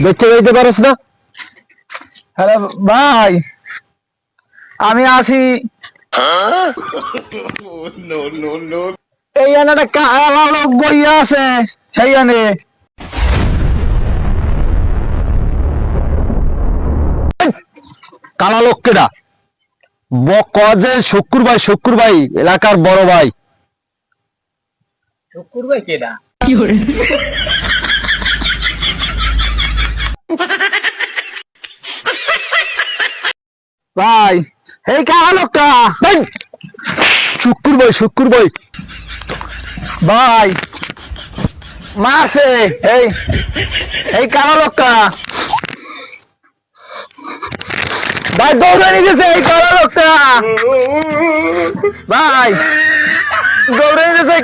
দেখতে যাইতে পারস না? হ্যালো ভাই, আমি আসি। এই একটা কালা লোক বইয়া আছে সেইখানে। কালা লোক কেডা? কজে শুক্কুর ভাই এলাকার বড় ভাই। শুকুর ভাই কেডা? ভাই এই কালা লোকটা শুক্কুর ভাই ভাই মারছে। এই এই কালা লোকটা ভাই দৌড়ে নিয়ে গেছে। এই কালা লোকটা ভাই দৌড়ে নিয়ে গেছে।